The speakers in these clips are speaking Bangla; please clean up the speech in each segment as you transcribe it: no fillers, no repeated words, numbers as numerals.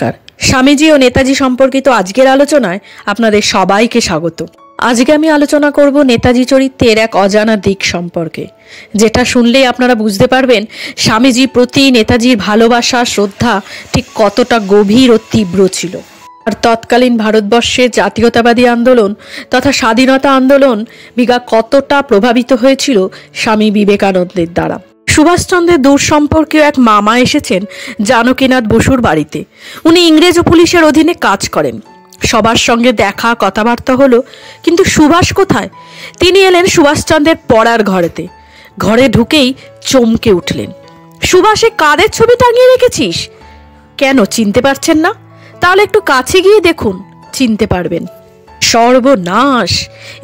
নমস্কার, স্বামীজি ও নেতাজি সম্পর্কিত আজকের আলোচনায় আপনাদের সবাইকে স্বাগত। আজকে আমি আলোচনা করব নেতাজি চরিত্রের এক অজানা দিক সম্পর্কে, যেটা শুনলেই আপনারা বুঝতে পারবেন স্বামীজির প্রতি নেতাজির ভালোবাসা, শ্রদ্ধা ঠিক কতটা গভীর ও তীব্র ছিল। আর তৎকালীন ভারতবর্ষের জাতীয়তাবাদী আন্দোলন তথা স্বাধীনতা আন্দোলন কতটা প্রভাবিত হয়েছিল স্বামী বিবেকানন্দের দ্বারা। সুভাষচন্দ্রের দূর সম্পর্কীয় এক মামা এসেছেন জানকীনাথ বসুর বাড়িতে। উনি ইংরেজ ও পুলিশের অধীনে কাজ করেন। সবার সঙ্গে দেখা কথাবার্তা হলো, কিন্তু সুভাষ কোথায়? তিনি এলেন সুভাষচন্দ্রের পড়ার ঘরেতে। ঘরে ঢুকেই চমকে উঠলেন। সুভাষে কাদের ছবি টাঙিয়ে রেখেছিস? কেন, চিনতে পারছেন না? তাহলে একটু কাছে গিয়ে দেখুন, চিনতে পারবেন। সর্বনাশ!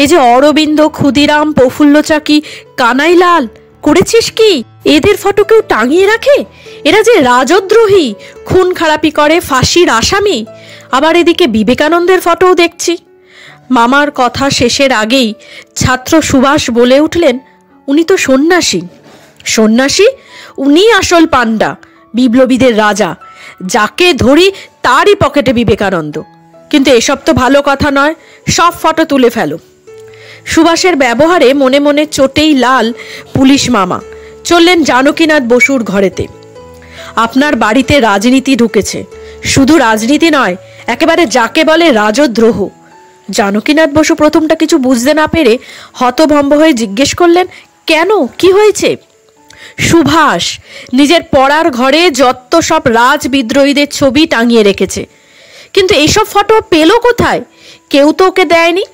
এ যে অরবিন্দ, ক্ষুদিরাম, প্রফুল্ল চাকি, কানাইলাল, করেছিস কি? এদের ফটো কেউ টাঙিয়ে রাখে? এরা যে রাজদ্রোহী, খুন খারাপি করে, ফাঁসির আসামি। আবার এদিকে বিবেকানন্দের ফটোও দেখছি। মামার কথা শেষের আগেই ছাত্র সুভাষ বলে উঠলেন, উনি তো সন্ন্যাসী। সন্ন্যাসী? উনি আসল পান্ডা, বিপ্লবীদের রাজা। যাকে ধরি তারই পকেটে বিবেকানন্দ। কিন্তু এসব তো ভালো কথা নয়, সব ফটো তুলে ফেলো। সুভাষের ব্যবহারে মনে মনে চোটেই লাল পুলিশ মামা চললেন জানকীনাথ বসুর ঘরেতে। আপনার বাড়িতে রাজনীতি ঢুকেছে, শুধু রাজনীতি নয়, একেবারে যাকে বলে রাজদ্রোহ। জানকীনাথ বসু প্রথমটা কিছু বুঝতে না পেরে হতভম্ব হয়ে জিজ্ঞেস করলেন, কেন, কি হয়েছে? সুভাষ নিজের পড়ার ঘরে যত সব রাজ বিদ্রোহীদের ছবি টাঙিয়ে রেখেছে, কিন্তু এইসব ফটো পেল কোথায়? কেউ তো ওকে দেয়নি।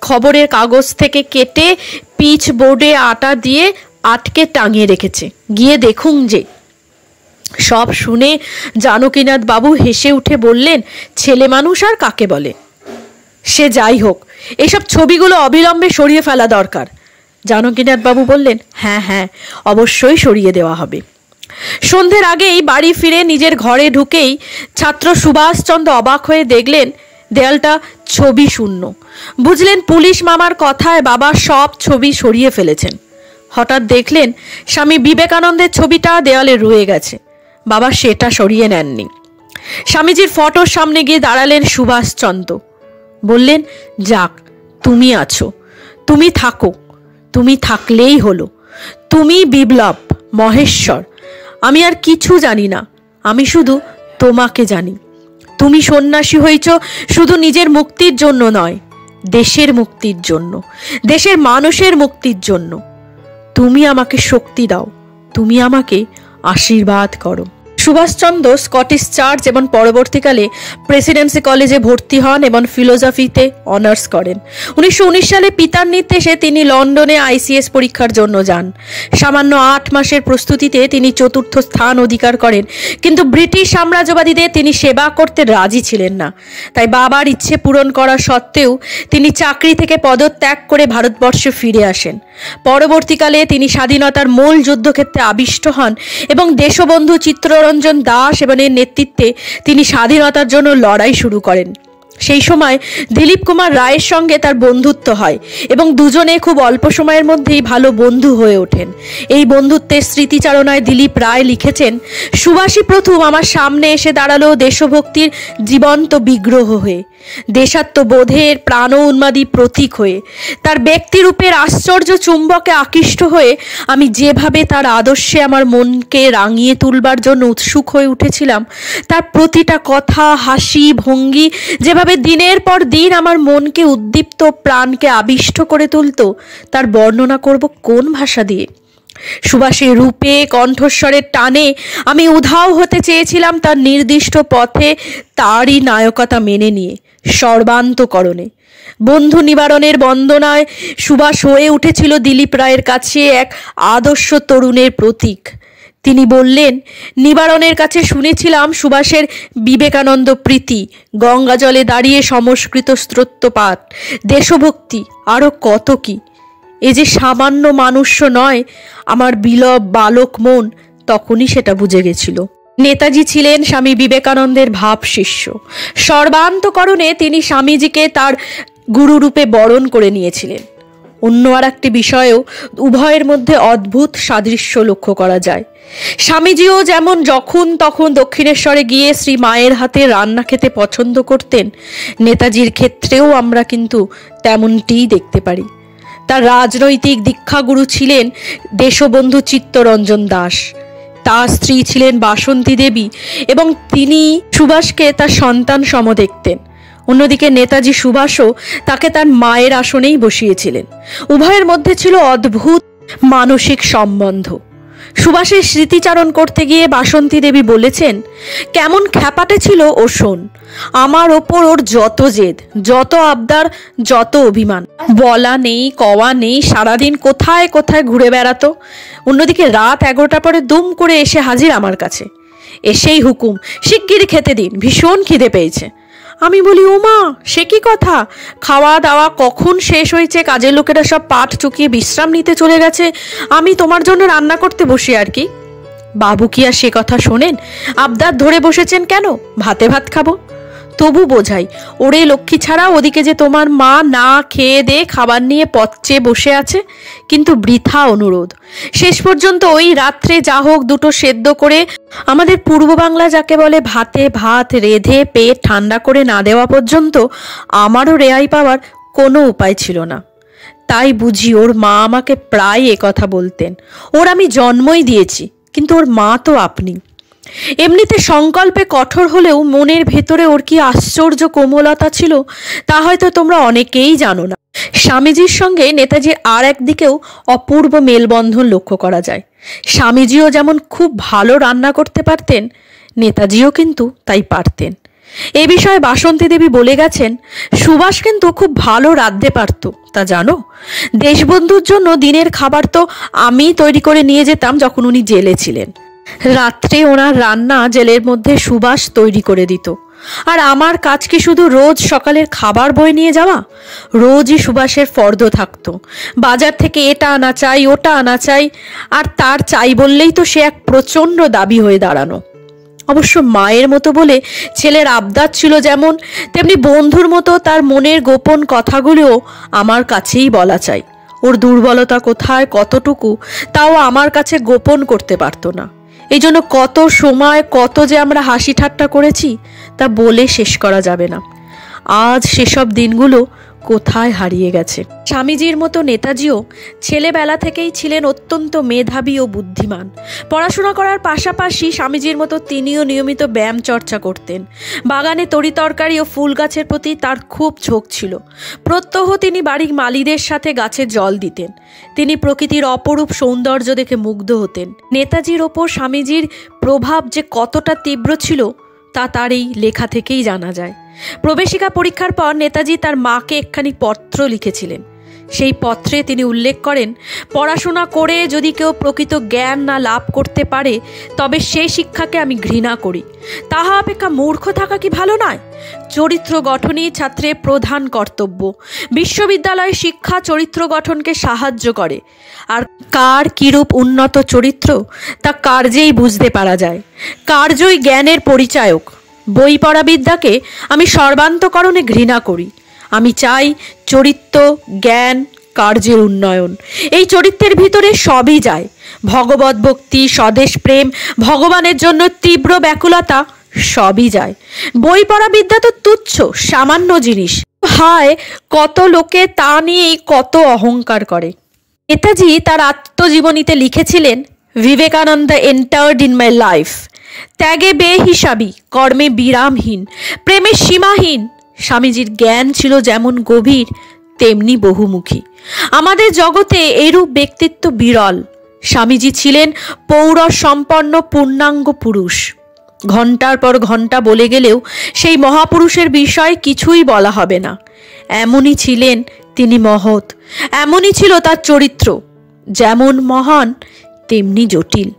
খবরের কাগজ থেকে কেটে পিচ বোর্ডে আটা দিয়ে আটকে টাঙিয়ে রেখেছে, গিয়ে দেখুন যে। সব শুনে জানকীনাথ বাবু হেসে উঠে বললেন, ছেলে মানুষ আর কাকে বলে? সে যাই হোক, এসব ছবিগুলো অবিলম্বে সরিয়ে ফেলা দরকার। জানকীনাথ বাবু বললেন, হ্যাঁ, অবশ্যই সরিয়ে দেওয়া হবে। সন্ধ্যের আগেই বাড়ি ফিরে নিজের ঘরে ঢুকেই ছাত্র সুভাষচন্দ্র অবাক হয়ে দেখলেন দেয়ালটা ছবি শূন্য। বুঝলেন পুলিশ মামার কথায় বাবা সব ছবি সরিয়ে ফেলেছেন। হঠাৎ দেখলেন স্বামী বিবেকানন্দের ছবিটা দেয়ালে রয়ে গেছে। বাবা সেটা সরিয়ে নেননি। স্বামীজির ফটোর সামনে গিয়ে দাঁড়ালেন সুভাষচন্দ্র। বললেন, যাক, তুমি আছো, তুমি থাকো, তুমি থাকলেই হলো। তুমি বিপ্লব, মহেশ্বর। আমি আর কিছু জানি না, আমি শুধু তোমাকে জানি। তুমি সন্ন্যাসী হয়েছ শুধু নিজের মুক্তির জন্য নয়, দেশের মুক্তির জন্য, দেশের মানুষের মুক্তির জন্য। তুমি আমাকে শক্তি দাও, তুমি আমাকে আশীর্বাদ করো। সুভাষচন্দ্র স্কটিশ চার্চ এবং পরবর্তীকালে প্রেসিডেন্সি কলেজে ভর্তি হন এবং ফিলোসফিতে অনার্স করেন। 1919 সালে পিতার নির্দেশে তিনি লন্ডনে ICS পরীক্ষার জন্য যান। সামান্য 8 মাসের প্রস্তুতিতে তিনি 4র্থ স্থান অধিকার করেন, কিন্তু ব্রিটিশ সাম্রাজ্যবাদীদের তিনি সেবা করতে রাজি ছিলেন না। তাই বাবার ইচ্ছে পূরণ করা সত্ত্বেও তিনি চাকরি থেকে পদত্যাগ করে ভারতবর্ষে ফিরে আসেন। পরবর্তীকালে তিনি স্বাধীনতার মূল যুদ্ধক্ষেত্রে আবিষ্ট হন এবং দেশবন্ধু চিত্তরঞ্জন দাস এবং এর নেতৃত্বে তিনি স্বাধীনতার জন্য লড়াই শুরু করেন। সেই সময় দিলীপ কুমার রায়ের সঙ্গে তার বন্ধুত্ব হয় এবং দুজনে খুব অল্প সময়ের মধ্যেই ভালো বন্ধু হয়ে ওঠেন। এই বন্ধুত্বের স্মৃতিচারণায় দিলীপ রায় লিখেছেন, সুভাষই প্রথম আমার সামনে এসে দাঁড়ালো দেশভক্তির জীবন্ত বিগ্রহ হয়ে, দেশাত্মবোধের প্রাণ উন্মাদী প্রতীক হয়ে। তার ব্যক্তিরূপের আশ্চর্য চুম্বকে আকৃষ্ট হয়ে আমি যেভাবে তার আদর্শে আমার মনকে রাঙিয়ে তুলবার জন্য উৎসুক হয়ে উঠেছিলাম, তার প্রতিটা কথা, হাসি, ভঙ্গি যেভাবে দিনের পর দিন আমার মনকে উদ্দীপ্ত, প্রাণকে আবিষ্ট করে তুলত, তার বর্ণনা করব কোন ভাষা দিয়ে? সুভাষের রূপে, কণ্ঠস্বরের টানে আমি উধাও হতে চেয়েছিলাম তার নির্দিষ্ট পথে, তারই নায়কতা মেনে নিয়ে সর্বান্তকরণে। বন্ধু নিবারণের বন্দনায় সুভাষ হয়ে উঠেছিল দিলীপ রায়ের কাছে এক আদর্শ তরুণের প্রতীক। তিনি বললেন, নিবারণের কাছে শুনেছিলাম সুভাষের বিবেকানন্দ প্রীতি, গঙ্গা জলে দাঁড়িয়ে সংস্কৃত স্তোত্রপাঠ, দেশভক্তি, আরও কত কি। এ যে সামান্য মানুষ নয়, আমার বিলব বালক মন তখনই সেটা বুঝে গেছিল। নেতাজি ছিলেন স্বামী বিবেকানন্দের ভাব শিষ্য। সর্বান্তকরণে তিনি স্বামীজিকে তার গুরুরূপে বরণ করে নিয়েছিলেন। অন্য আর একটি বিষয়েও উভয়ের মধ্যে অদ্ভুত সাদৃশ্য লক্ষ্য করা যায়। স্বামীজিও যেমন যখন তখন দক্ষিণেশ্বরে গিয়ে শ্রী মায়ের হাতে রান্না খেতে পছন্দ করতেন, নেতাজির ক্ষেত্রেও আমরা কিন্তু তেমনটিই দেখতে পারি। তার রাজনৈতিক দীক্ষাগুরু ছিলেন দেশবন্ধু চিত্তরঞ্জন দাস, তার স্ত্রী ছিলেন বাসন্তী দেবী এবং তিনি সুভাষকে তার সন্তান সম দেখতেন। অন্যদিকে নেতাজি সুভাষও তাকে তার মায়ের আসনেই বসিয়েছিলেন। উভয়ের মধ্যে ছিল অদ্ভুত মানসিক সম্বন্ধ। সুভাষের স্মৃতিচারণ করতে গিয়ে বাসন্তী দেবী বলেছেন, কেমন খ্যাপাটে ছিল ও শোন, আমার ওপর ওর যত জেদ, যত আবদার, যত অভিমান, বলা নেই কওয়া নেই, সারাদিন কোথায় কোথায় ঘুরে বেড়াতো। অন্যদিকে রাত 11টা পরে দুম করে এসে হাজির আমার কাছে, এসেই হুকুম, শিগগির খেতে দিন, ভীষণ খিদে পেয়েছে। আমি বলি, ওমা সে কি কথা, খাওয়া দাওয়া কখন শেষ হয়েছে, কাজের লোকেরা সব পাট চুকিয়ে বিশ্রাম নিতে চলে গেছে, আমি তোমার জন্য রান্না করতে বসি আর কি। বাবু কি আর সে কথা শোনেন? আবদার ধরে বসেছেন কেন, ভাতে ভাত খাবো। তবু বোঝাই, ওরে লক্ষ্মী ছাড়া, ওদিকে যে তোমার মা না খেয়ে দে খাবার নিয়ে পচে বসে আছে। কিন্তু বৃথা অনুরোধ। শেষ পর্যন্ত ওই রাত্রে যা হোক দুটো সেদ্ধ করে, আমাদের পূর্ব বাংলা যাকে বলে ভাতে ভাত রেঁধে পেট ঠান্ডা করে না দেওয়া পর্যন্ত আমারও রেহাই পাওয়ার কোনো উপায় ছিল না। তাই বুঝি ওর মা আমাকে প্রায় একথা বলতেন, ওর আমি জন্মই দিয়েছি, কিন্তু ওর মা তো আপনি। এমনিতে সংকল্পে কঠোর হলেও মনের ভেতরে ওর কি আশ্চর্য কোমলতা ছিল তা হয়তো তোমরা অনেকেই জানো না। স্বামীজির সঙ্গে নেতাজির আর একদিকেও অপূর্ব মেলবন্ধন লক্ষ্য করা যায়। স্বামীজিও যেমন খুব ভালো রান্না করতে পারতেন, নেতাজিও কিন্তু তাই পারতেন। এ বিষয়ে বাসন্তী দেবী বলে গেছেন, সুভাষ কিন্তু খুব ভালো রাঁধতে পারত, তা জানো? দেশবন্ধুর জন্য দিনের খাবার তো আমি তৈরি করে নিয়ে যেতাম যখন উনি জেলে ছিলেন। রাত্রে ওনার রান্না জেলের মধ্যে সুভাষ তৈরি করে দিত। আর আমার কাজ কি শুধু রোজ সকালের খাবার বয়ে নিয়ে যাওয়া? রোজই সুভাষের ফর্দ থাকতো, বাজার থেকে এটা আনা চাই, ওটা আনা চাই, আর তার চাই বললেই তো সে এক প্রচণ্ড দাবি হয়ে দাঁড়ানো। অবশ্য মায়ের মতো বলে ছেলের আবদার ছিল যেমন, তেমনি বন্ধুর মতো তার মনের গোপন কথাগুলোও আমার কাছেই বলা চাই। ওর দুর্বলতা কোথায়, কতটুকু, তাও আমার কাছে গোপন করতে পারতো না। এই জন্য কত সময় কত যে আমরা হাসি ঠাট্টা করেছি তা বলে শেষ করা যাবে না। আজ সেসব দিনগুলো কোথায় হারিয়ে গেছে। স্বামীজির মতো নেতাজিও ছেলেবেলা থেকেই ছিলেন অত্যন্ত মেধাবী ও বুদ্ধিমান। পড়াশোনা করার পাশাপাশি স্বামীজির মতো তিনিও নিয়মিত ব্যায়াম চর্চা করতেন। বাগানে তরিতরকারি ও ফুল গাছের প্রতি তার খুব ঝোঁক ছিল। প্রত্যহ তিনি বাড়ির মালিদের সাথে গাছে জল দিতেন। তিনি প্রকৃতির অপরূপ সৌন্দর্য দেখে মুগ্ধ হতেন। নেতাজির ওপর স্বামীজির প্রভাব যে কতটা তীব্র ছিল তা তার এই লেখা থেকেই জানা যায়। প্রবেশিকা পরীক্ষার পর নেতাজি তার মাকে একখানি পত্র লিখেছিলেন। সেই পত্রে তিনি উল্লেখ করেন, পড়াশোনা করে যদি কেউ প্রকৃত জ্ঞান না লাভ করতে পারে তবে সেই শিক্ষাকে আমি ঘৃণা করি। তাহা অপেক্ষা মূর্খ থাকা কি ভালো নয়? চরিত্র গঠনই ছাত্রের প্রধান কর্তব্য। বিশ্ববিদ্যালয় শিক্ষা চরিত্র গঠনকে সাহায্য করে। আর কার কিরূপ উন্নত চরিত্র তা কার্যেই বুঝতে পারা যায়। কার্যই জ্ঞানের পরিচায়ক। বই পড়া বিদ্যাকে আমি সর্বান্তকরণে ঘৃণা করি। আমি চাই চরিত্র, জ্ঞান, কার্যের উন্নয়ন। এই চরিত্রের ভিতরে সবই যায়। ভগবত ভক্তি, স্বদেশ প্রেম, ভগবানের জন্য তীব্র ব্যাকুলতা সবই যায়। বই পড়া বিদ্যা তো তুচ্ছ, সামান্য জিনিস। হায়, কত লোকে তা নিয়েই কত অহংকার করে। নেতাজি তার আত্মজীবনীতে লিখেছিলেন, Vivekananda entered in my life. ত্যাগে বেহিসাবি, কর্মে বিরামহীন, প্রেমে সীমাহীন। স্বামীজির জ্ঞান ছিল যেমন গভীর তেমনি বহুমুখী। আমাদের জগতে এরূপ ব্যক্তিত্ব বিরল। স্বামীজি ছিলেন পৌরষ সম্পন্ন পূর্ণাঙ্গ পুরুষ। ঘন্টার পর ঘন্টা বলে গেলেও সেই মহাপুরুষের বিষয় কিছুই বলা হবে না। এমনই ছিলেন তিনি মহৎ, এমনই ছিল তার চরিত্র। যেমন মহান তেমনি জটিল।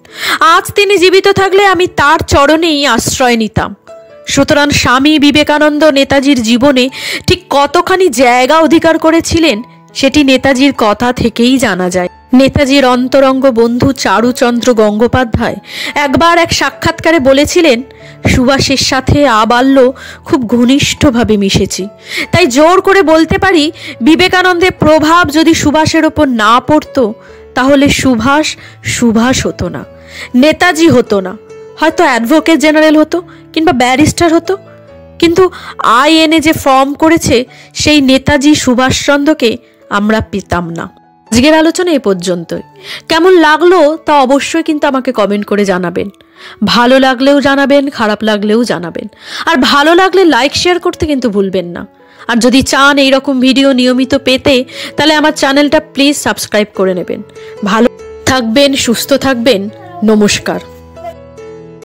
আজ তিনি জীবিত থাকলে আমি তার চরণেই আশ্রয় নিতাম। সুতরাং স্বামী বিবেকানন্দ নেতাজির জীবনে ঠিক কতখানি জায়গা অধিকার করেছিলেন সেটি নেতাজির কথা থেকেই জানা যায়। নেতাজির অন্তরঙ্গ বন্ধু চারুচন্দ্র গঙ্গোপাধ্যায় একবার এক সাক্ষাৎকারে বলেছিলেন, সুভাষের সাথে আবাল্য খুব ঘনিষ্ঠভাবে মিশেছি, তাই জোর করে বলতে পারি বিবেকানন্দের প্রভাব যদি সুভাষের ওপর না পড়তো তাহলে সুভাষ সুভাষ হতো না, নেতাজি হতো না, হয়তো অ্যাডভোকেট জেনারেল হতো কিংবা ব্যারিস্টার হতো। কিন্তু আইএনএ যে ফর্ম করেছে সেই নেতাজি সুভাষচন্দ্রকে আমরা পেতাম না। আজকের আলোচনা এ পর্যন্তই। কেমন লাগলো তা অবশ্যই কিন্তু আমাকে কমেন্ট করে জানাবেন। ভালো লাগলেও জানাবেন, খারাপ লাগলেও জানাবেন। আর ভালো লাগলে লাইক শেয়ার করতে কিন্তু ভুলবেন না। আর যদি চান এইরকম ভিডিও নিয়মিত পেতে, তাহলে আমার চ্যানেলটা প্লিজ সাবস্ক্রাইব করে নেবেন। ভালো থাকবেন, সুস্থ থাকবেন। নমস্কার।